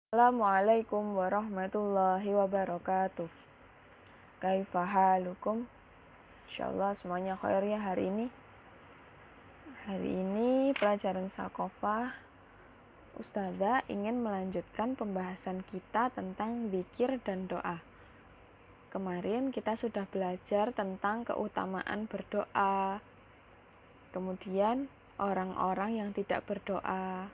Assalamualaikum warahmatullahi wabarakatuh. Kaifa halukum? Insyaallah semuanya khair ya hari ini. Hari ini pelajaran Sakofah Ustazah ingin melanjutkan pembahasan kita tentang zikir dan doa. Kemarin kita sudah belajar tentang keutamaan berdoa. Kemudian orang-orang yang tidak berdoa.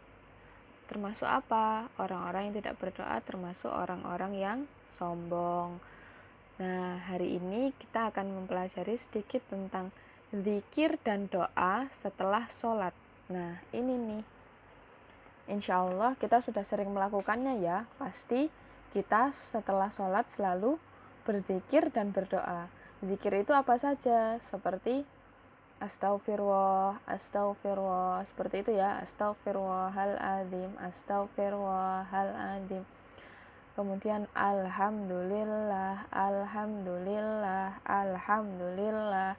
Termasuk apa? Orang-orang yang tidak berdoa termasuk orang-orang yang sombong. Nah, hari ini kita akan mempelajari sedikit tentang zikir dan doa setelah sholat. Nah, ini nih. Insya Allah kita sudah sering melakukannya ya. Pasti kita setelah sholat selalu berzikir dan berdoa. Zikir itu apa saja? Seperti Astaghfirullah, astaghfirullah, seperti itu ya. Astaghfirullahaladzim, astaghfirullahaladzim. Kemudian alhamdulillah, alhamdulillah, alhamdulillah.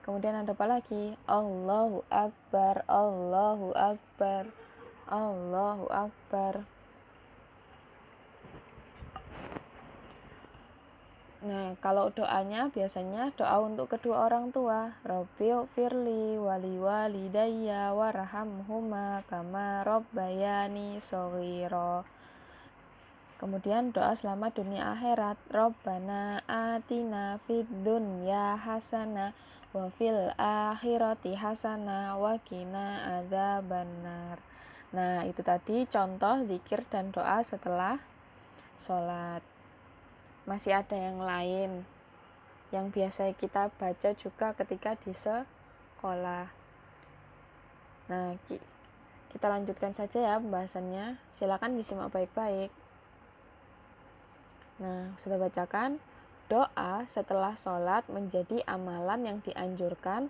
Kemudian ada apa lagi? Allahu akbar, Allahu akbar, Allahu akbar. Nah, kalau doanya biasanya doa untuk kedua orang tua. Rabbighfirli wali walidayya warhamhuma kama rabbayani shaghira. Kemudian doa selamat dunia akhirat. Rabbana atina fid dunya hasanah wa fil akhirati hasanah wa qina adzabannar. Nah, itu tadi contoh zikir dan doa setelah sholat. Masih ada yang lain yang biasa kita baca juga ketika di sekolah. Nah, kita lanjutkan saja ya pembahasannya. Silakan disimak baik-baik. Nah, sudah bacakan. Doa setelah sholat menjadi amalan yang dianjurkan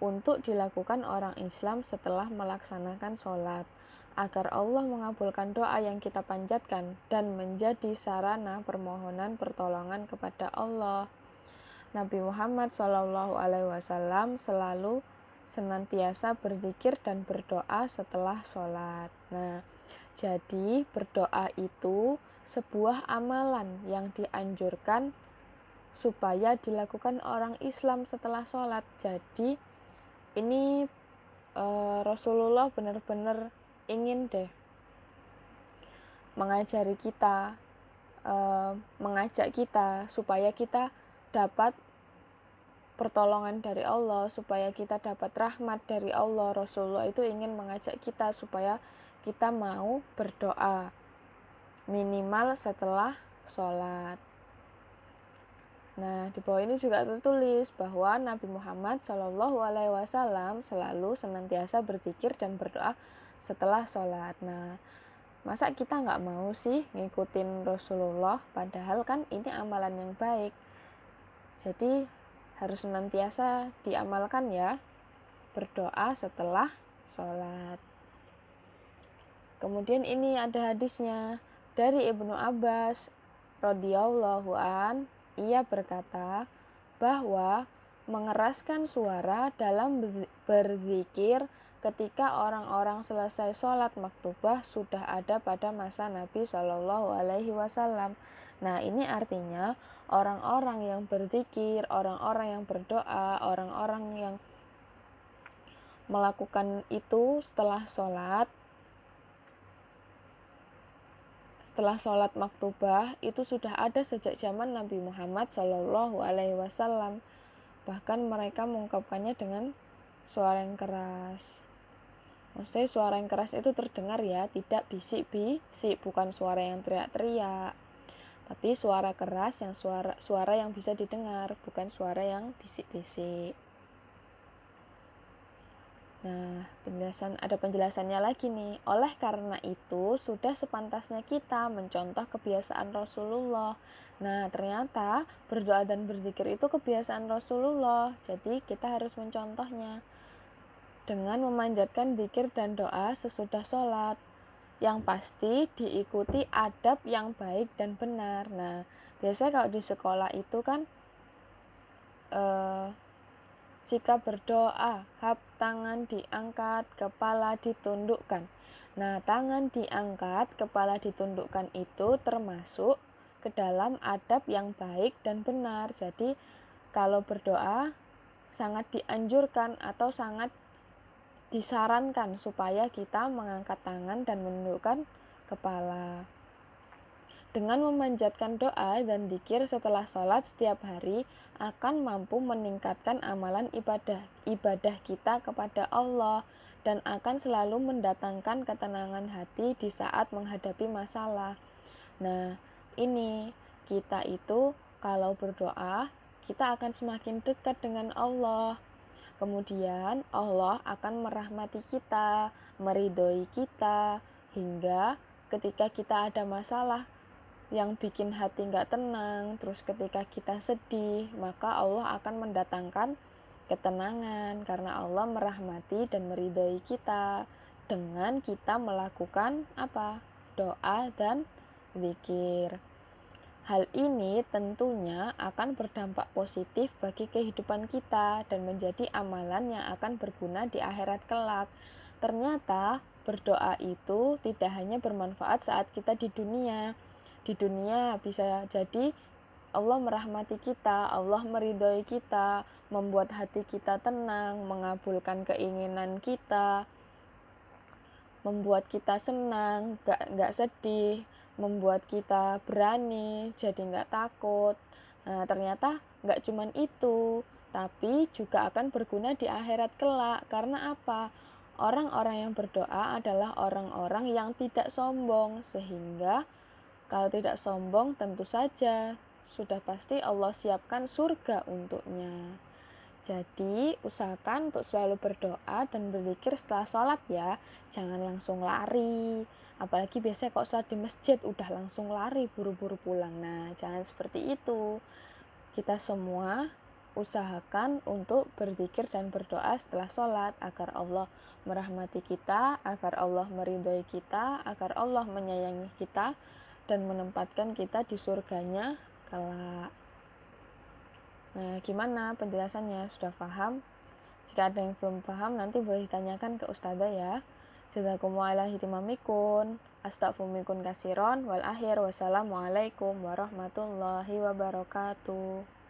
untuk dilakukan orang Islam setelah melaksanakan sholat, agar Allah mengabulkan doa yang kita panjatkan dan menjadi sarana permohonan pertolongan kepada Allah. Nabi Muhammad SAW selalu senantiasa berzikir dan berdoa setelah sholat. Nah, jadi berdoa itu sebuah amalan yang dianjurkan supaya dilakukan orang Islam setelah sholat. Jadi ini Rasulullah benar-benar ingin deh mengajari kita, mengajak kita supaya kita dapat pertolongan dari Allah, supaya kita dapat rahmat dari Allah. Rasulullah itu ingin mengajak kita supaya kita mau berdoa minimal setelah sholat. Nah, di bawah ini juga tertulis bahwa Nabi Muhammad SAW selalu senantiasa berzikir dan berdoa setelah sholat. Nah, masa kita nggak mau sih ngikutin Rasulullah, padahal kan ini amalan yang baik. Jadi harus senantiasa diamalkan ya, berdoa setelah sholat. Kemudian ini ada hadisnya dari Ibnu Abbas radhiyallahu an. Ia berkata bahwa mengeraskan suara dalam berzikir ketika orang-orang selesai sholat maktubah sudah ada pada masa Nabi SAW. Nah, ini artinya orang-orang yang berzikir, orang-orang yang berdoa, orang-orang yang melakukan itu setelah sholat maktubah itu sudah ada sejak zaman Nabi Muhammad SAW. Bahkan mereka mengungkapkannya dengan suara yang keras. Maksudnya suara yang keras itu terdengar ya, tidak bisik-bisik, bukan suara yang teriak-teriak, tapi suara keras yang suara yang bisa didengar, bukan suara yang bisik-bisik. Nah, ada penjelasannya lagi nih. Oleh karena itu, sudah sepantasnya kita mencontoh kebiasaan Rasulullah. Nah, ternyata berdoa dan berzikir itu kebiasaan Rasulullah. Jadi, kita harus mencontohnya dengan memanjatkan zikir dan doa sesudah sholat. Yang pasti diikuti adab yang baik dan benar. Nah, biasanya kalau di sekolah itu kan sikap berdoa, tangan diangkat, kepala ditundukkan. Nah, tangan diangkat, kepala ditundukkan itu termasuk ke dalam adab yang baik dan benar. Jadi, kalau berdoa sangat dianjurkan atau sangat disarankan supaya kita mengangkat tangan dan menundukkan kepala. Dengan memanjatkan doa dan dzikir setelah sholat setiap hari akan mampu meningkatkan amalan ibadah kita kepada Allah dan akan selalu mendatangkan ketenangan hati di saat menghadapi masalah. Nah, ini kita itu kalau berdoa, kita akan semakin dekat dengan Allah. Kemudian Allah akan merahmati kita, meridhoi kita, hingga ketika kita ada masalah yang bikin hati nggak tenang, terus ketika kita sedih, maka Allah akan mendatangkan ketenangan karena Allah merahmati dan meridhoi kita dengan kita melakukan apa? Doa dan zikir. Hal ini tentunya akan berdampak positif bagi kehidupan kita dan menjadi amalan yang akan berguna di akhirat kelak. Ternyata berdoa itu tidak hanya bermanfaat saat kita di dunia. Di dunia bisa jadi Allah merahmati kita, Allah meridhoi kita, membuat hati kita tenang, mengabulkan keinginan kita, membuat kita senang, gak sedih, membuat kita berani, jadi gak takut. Nah, ternyata gak cuman itu, tapi juga akan berguna di akhirat kelak. Karena apa? Orang-orang yang berdoa adalah orang-orang yang tidak sombong, sehingga kalau tidak sombong, tentu saja sudah pasti Allah siapkan surga untuknya. Jadi, usahakan untuk selalu berdoa dan berzikir setelah sholat ya. Jangan langsung lari. Apalagi biasanya kalau sholat di masjid udah langsung lari, buru-buru pulang. Nah, jangan seperti itu. Kita semua usahakan untuk berzikir dan berdoa setelah sholat agar Allah merahmati kita, agar Allah meridhoi kita, agar Allah menyayangi kita, dan menempatkan kita di surganya kelak. Nah, gimana penjelasannya? Sudah paham? Jika ada yang belum paham, nanti boleh ditanyakan ke Ustazah ya. Jazakumullahu khairan. Astagfirullahaladzim kasiron. Wal akhir. Wassalamualaikum warahmatullahi wabarakatuh.